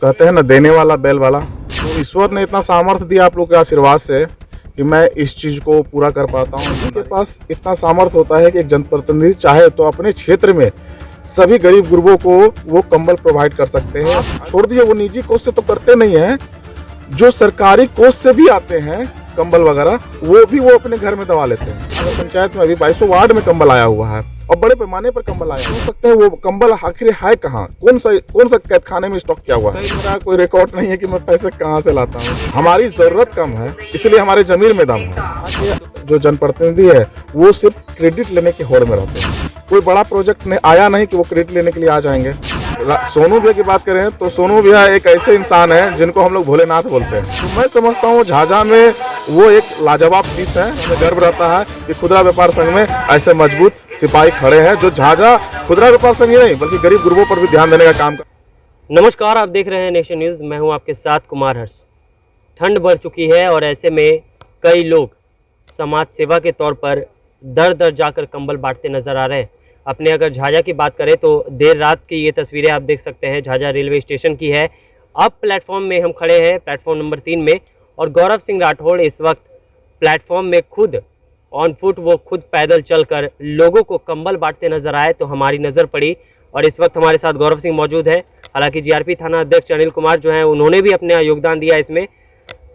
कहते हैं ना, देने वाला बैल वाला। तो ईश्वर ने इतना सामर्थ्य दिया आप लोग के आशीर्वाद से कि मैं इस चीज़ को पूरा कर पाता हूँ। उनके पास इतना सामर्थ्य होता है कि एक जनप्रतिनिधि चाहे तो अपने क्षेत्र में सभी गरीब गुरबों को वो कंबल प्रोवाइड कर सकते हैं। छोड़ दिए, वो निजी कोष से तो करते नहीं हैं, जो सरकारी कोष से भी आते हैं कंबल वगैरह, वो अपने घर में दबा लेते हैं। अगर पंचायत में अभी 2200 वार्ड में कंबल आया हुआ है और बड़े पैमाने पर कंबल आया हो सकते हैं। वो कंबल आखिर है कहाँ, कौन सा कैदखाने में स्टॉक किया हुआ है? मेरा कोई रिकॉर्ड नहीं है कि मैं पैसे कहाँ से लाता हूँ। हमारी जरूरत कम है, इसलिए हमारे जमीन में दम है। जो जनप्रतिनिधि है वो सिर्फ क्रेडिट लेने की होड़ में रहते हैं। कोई बड़ा प्रोजेक्ट ने आया नहीं कि वो क्रेडिट लेने के लिए आ जाएंगे। सोनू भैया की बात करें तो सोनू भैया एक ऐसे इंसान हैं जिनको हम लोग भोलेनाथ बोलते हैं। तो मैं समझता हूँ झाझा में वो एक लाजवाब पीस है। हमें गर्व रहता है कि खुदरा व्यापार संघ में ऐसे मजबूत सिपाही खड़े हैं जो झाझा खुदरा व्यापार संघ ही नहीं बल्कि गरीब गुरबों पर भी ध्यान देने का काम कर। नमस्कार, आप देख रहे हैं नेशन न्यूज़। मैं हूं आपके साथ कुमार हर्ष। ठंड बढ़ चुकी है और ऐसे में कई लोग समाज सेवा के तौर पर दर दर जाकर कंबल बांटते नजर आ रहे हैं। अपने अगर झाझा की बात करें तो देर रात की ये तस्वीरें आप देख सकते हैं, झाझा रेलवे स्टेशन की है। अब प्लेटफॉर्म में हम खड़े हैं, प्लेटफॉर्म नंबर 3 में, और गौरव सिंह राठौड़ इस वक्त प्लेटफॉर्म में खुद ऑन फुट, वो खुद पैदल चलकर लोगों को कंबल बांटते नजर आए तो हमारी नज़र पड़ी। और इस वक्त हमारे साथ गौरव सिंह मौजूद है। हालांकि जीआरपी थाना अध्यक्ष अनिल कुमार जो हैं उन्होंने भी अपना योगदान दिया इसमें।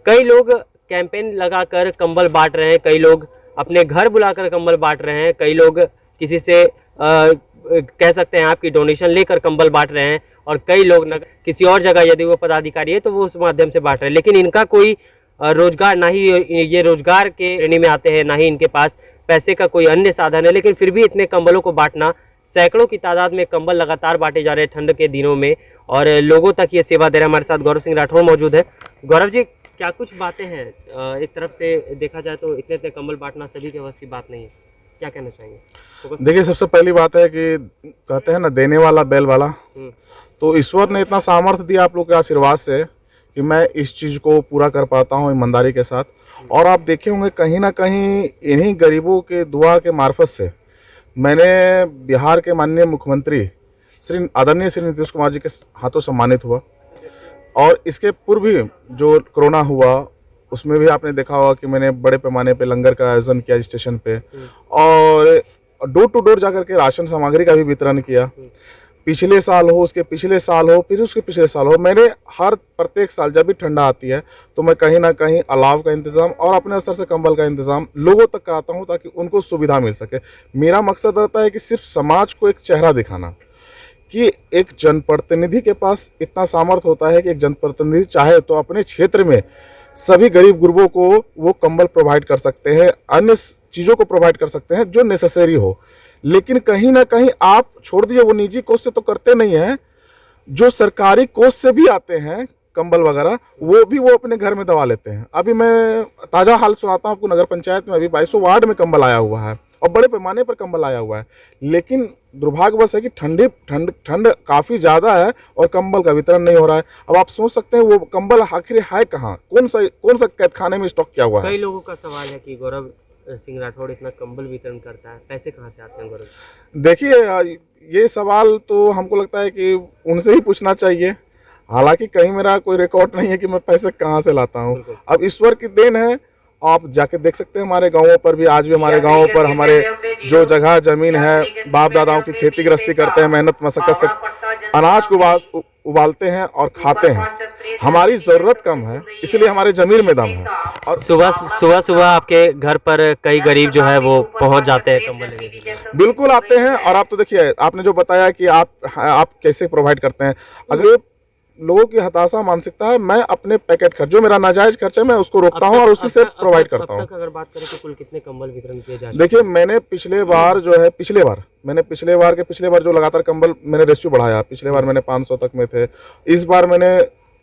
कई लोग कैंपेन लगाकर कंबल बांट रहे हैं, कई लोग अपने घर बुलाकर कंबल बांट रहे हैं, कई लोग किसी से कह सकते हैं आपकी डोनेशन लेकर कंबल बांट रहे हैं, और कई लोग किसी और जगह यदि वो पदाधिकारी है तो वो उस माध्यम से बांट रहे हैं। लेकिन इनका कोई रोजगार, ना ही ये रोजगार के श्रेणी में आते हैं, ना ही इनके पास पैसे का कोई अन्य साधन है, लेकिन फिर भी इतने कंबलों को बांटना, सैकड़ों की तादाद में कंबल लगातार बांटे जा रहे हैं ठंड के दिनों में, और लोगों तक ये सेवा दे रहे हैं। हमारे साथ गौरव सिंह राठौड़ मौजूद है। गौरव जी, क्या कुछ बातें हैं? एक तरफ से देखा जाए तो इतने कंबल बांटना सभी के बस की बात नहीं है, क्या कहना चाहेंगे? देखिए, सबसे पहली बात है कि कहते हैं ना, देने वाला बैल वाला। तो ईश्वर ने इतना सामर्थ्य दिया आप लोग के आशीर्वाद से कि मैं इस चीज़ को पूरा कर पाता हूँ ईमानदारी के साथ। और आप देखे होंगे कहीं ना कहीं इन्हीं गरीबों के दुआ के मार्फत से मैंने बिहार के माननीय मुख्यमंत्री श्री आदरणीय श्री नीतीश कुमार जी के हाथों सम्मानित हुआ। और इसके पूर्व भी जो कोरोना हुआ उसमें भी आपने देखा होगा कि मैंने बड़े पैमाने पे लंगर का आयोजन किया स्टेशन पे, और डोर टू डोर जाकर के राशन सामग्री का भी वितरण किया। पिछले साल हो, उसके पिछले साल हो, फिर उसके पिछले साल हो, मैंने हर प्रत्येक साल जब भी ठंडा आती है तो मैं कहीं ना कहीं अलाव का इंतज़ाम और अपने स्तर से कंबल का इंतज़ाम लोगों तक कराता हूँ ताकि उनको सुविधा मिल सके। मेरा मकसद रहता है कि सिर्फ समाज को एक चेहरा दिखाना कि एक जनप्रतिनिधि के पास इतना सामर्थ्य होता है कि एक जनप्रतिनिधि चाहे तो अपने क्षेत्र में सभी गरीब गुरबों को वो कंबल प्रोवाइड कर सकते हैं, अन्य चीज़ों को प्रोवाइड कर सकते हैं जो नेसेसरी हो। लेकिन कहीं ना कहीं आप छोड़ दिए, वो निजी कोष से तो करते नहीं हैं, जो सरकारी कोष से भी आते हैं कंबल वगैरह, वो अपने घर में दबा लेते हैं। अभी मैं ताज़ा हाल सुनाता हूँ आपको। नगर पंचायत में अभी 2200 वार्ड में कंबल आया हुआ है और बड़े पैमाने पर कंबल आया हुआ है। लेकिन दुर्भाग्यवश है कि ठंड काफ़ी ज़्यादा है और कंबल का वितरण नहीं हो रहा है। अब आप सोच सकते हैं वो कंबल आखिर है कहाँ, कौन सा कैदखाने में स्टॉक किया हुआ है? कई लोगों का सवाल है कि गौरव सिंह राठौड़ इतना कंबल वितरण करता है, पैसे कहाँ से आते हैं गौरव? देखिए, ये सवाल तो हमको लगता है कि उनसे ही पूछना चाहिए। हालांकि कहीं मेरा कोई रिकॉर्ड नहीं है कि मैं पैसे कहाँ से लाता हूँ। अब ईश्वर की देन है। आप जाके देख सकते हैं हमारे गांवों पर भी, आज भी हमारे गांवों पर हमारे जो जगह जमीन है, बाप दादाओं की खेती गृहस्थी करते हैं, मेहनत मशक्कत से अनाज को उबालते हैं और खाते हैं। हमारी ज़रूरत कम है, इसलिए हमारे जमीन में दम है। और सुबह आपके घर पर कई गरीब जो है वो पहुंच जाते हैं कंबल लेने के लिए। बिल्कुल आते हैं। और आप तो देखिए, आपने जो बताया कि आप कैसे प्रोवाइड करते हैं, अगर लोगों की हताशा मानसिकता है, मैं अपने पैकेट खर्च, जो मेरा नाजायज खर्च है, मैं उसको रोकता हूँ और उसी से प्रोवाइड करता हूँ। अगर बात करें तो कुल कितने कंबल वितरण किए जा रहे हैं? देखिए, मैंने पिछले बार जो लगातार कंबल मैंने रेशियो बढ़ाया। पिछले बार मैंने 500 तक में थे। इस बार मैंने,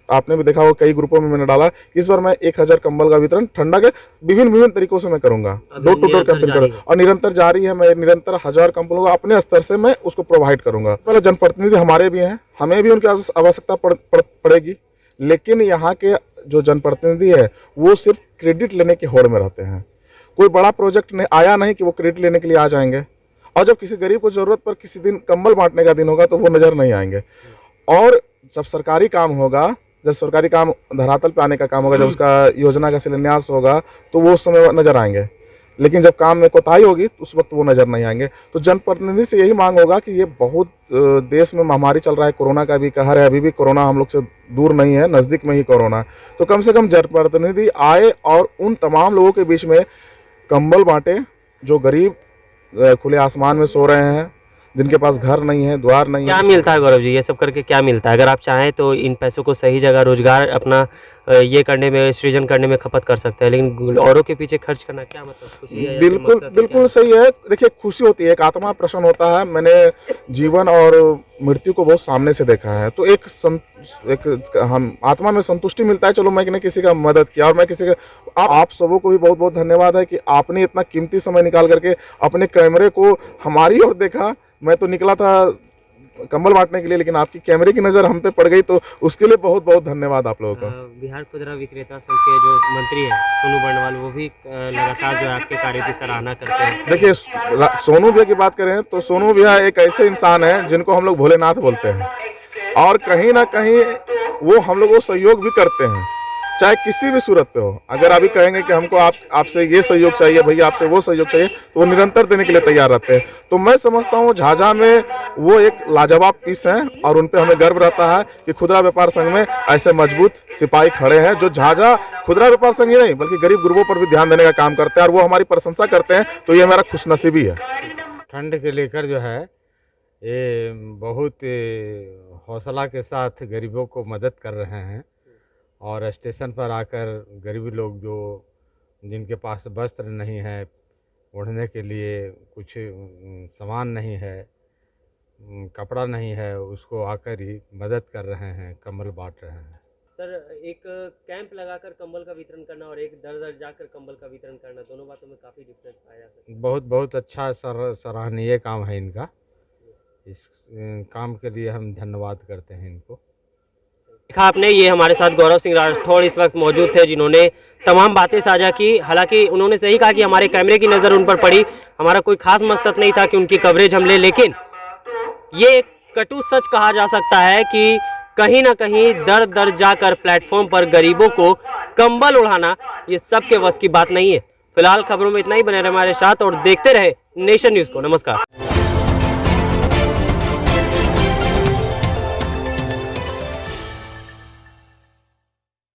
आपने भी देखा होगा कई ग्रुपों में मैंने डाला, इस बार मैं 1000 कंबल का वितरण ठंडा के विभिन्न तरीकों से मैं करूंगा। डोर टू डोर कैंपेन करूँगा और निरंतर जारी है। मैं निरंतर 1000 कंबलों को अपने स्तर से मैं उसको प्रोवाइड करूंगा। पहले जनप्रतिनिधि हमारे भी हैं, हमें भी उनकी आवश्यकता पड़ेगी, लेकिन यहाँ के जो जनप्रतिनिधि है वो सिर्फ क्रेडिट लेने की होड़ में रहते हैं। कोई बड़ा प्रोजेक्ट ने आया नहीं कि वो क्रेडिट लेने के लिए आ जाएंगे, और जब किसी गरीब को जरूरत पर किसी दिन कंबल बांटने का दिन होगा तो वो नजर नहीं आएंगे। और जब सरकारी काम होगा, जब सरकारी काम धरातल पे आने का काम होगा, जब उसका योजना का शिलान्यास होगा, तो वो उस समय नजर आएंगे। लेकिन जब काम में कोताही होगी तो उस वक्त वो नजर नहीं आएंगे। तो जनप्रतिनिधि से यही मांग होगा कि ये बहुत देश में महामारी चल रहा है, कोरोना का भी कहर है, अभी भी कोरोना हम लोग से दूर नहीं है, नज़दीक में ही कोरोना है। तो कम से कम जनप्रतिनिधि आए और उन तमाम लोगों के बीच में कंबल बांटे जो गरीब खुले आसमान में सो रहे हैं, जिनके पास घर नहीं है, द्वार नहीं क्या है। मिलता है गौरव जी, ये सब करके क्या मिलता है? अगर आप चाहें तो इन पैसों को सही जगह रोजगार अपना ये करने में, सृजन करने में खपत कर सकते हैं, लेकिन औरों के पीछे खर्च करना क्या मतलब? खुशी है या फिर बिल्कुल मकसद है बिल्कुल क्या? सही है। देखिए, खुशी होती है, एक आत्मा प्रसन्न होता है। मैंने जीवन और मृत्यु को बहुत सामने से देखा है, तो एक हम आत्मा में संतुष्टि मिलता है। चलो मैंने किसी का मदद किया, और मैं किसी का आप सबों को भी बहुत बहुत धन्यवाद है कि आपने इतना कीमती समय निकाल करके अपने कैमरे को हमारी ओर देखा। मैं तो निकला था कंबल बांटने के लिए, लेकिन आपकी कैमरे की नज़र हम पे पड़ गई, तो उसके लिए बहुत बहुत धन्यवाद आप लोगों का। बिहार खुदरा विक्रेता संघ के जो मंत्री हैं सोनू बर्णवाल, वो भी लगातार जो है आपके कार्यों की सराहना करते हैं। देखिए, सोनू भैया की बात करें तो सोनू भैया एक ऐसे इंसान हैं जिनको हम लोग भोलेनाथ बोलते हैं, और कहीं ना कहीं वो हम लोग को सहयोग भी करते हैं, चाहे किसी भी सूरत पे हो। अगर अभी कहेंगे कि हमको आपसे ये सहयोग चाहिए, भैया आपसे वो सहयोग चाहिए, तो वो निरंतर देने के लिए तैयार रहते हैं। तो मैं समझता हूँ झाझा में वो एक लाजवाब पीस हैं, और उन पे हमें गर्व रहता है कि खुदरा व्यापार संघ में ऐसे मजबूत सिपाही खड़े हैं जो झाझा खुदरा व्यापार संघ ही नहीं बल्कि गरीब गुरबों पर भी ध्यान देने का काम करते हैं, और वो हमारी प्रशंसा करते हैं। तो ये मेरा खुशनसीबी है। ठंड के लेकर जो है ये बहुत हौसला के साथ गरीबों को मदद कर रहे हैं, और स्टेशन पर आकर गरीब लोग जो जिनके पास वस्त्र नहीं है, ओढ़ने के लिए कुछ सामान नहीं है, कपड़ा नहीं है, उसको आकर ही मदद कर रहे हैं, कंबल बांट रहे हैं। सर, एक कैंप लगाकर कंबल का वितरण करना और एक दर दर जाकर कंबल का वितरण करना, दोनों बातों में काफ़ी डिफरेंस पाया जा सकता है। बहुत बहुत अच्छा सराहनीय काम है इनका। इस काम के लिए हम धन्यवाद करते हैं इनको। देखा आपने, ये हमारे साथ गौरव सिंह राठौड़ इस वक्त मौजूद थे, जिन्होंने तमाम बातें साझा की। हालांकि उन्होंने सही कहा कि हमारे कैमरे की नज़र उन पर पड़ी, हमारा कोई खास मकसद नहीं था कि उनकी कवरेज हम ले, लेकिन ये एक कटु सच कहा जा सकता है कि कहीं ना कहीं दर दर जाकर प्लेटफॉर्म पर गरीबों को कंबल उड़ाना ये सबके वश की बात नहीं है। फिलहाल खबरों में इतना ही, बने रहे हमारे साथ और देखते रहे नेशन न्यूज़ को। नमस्कार।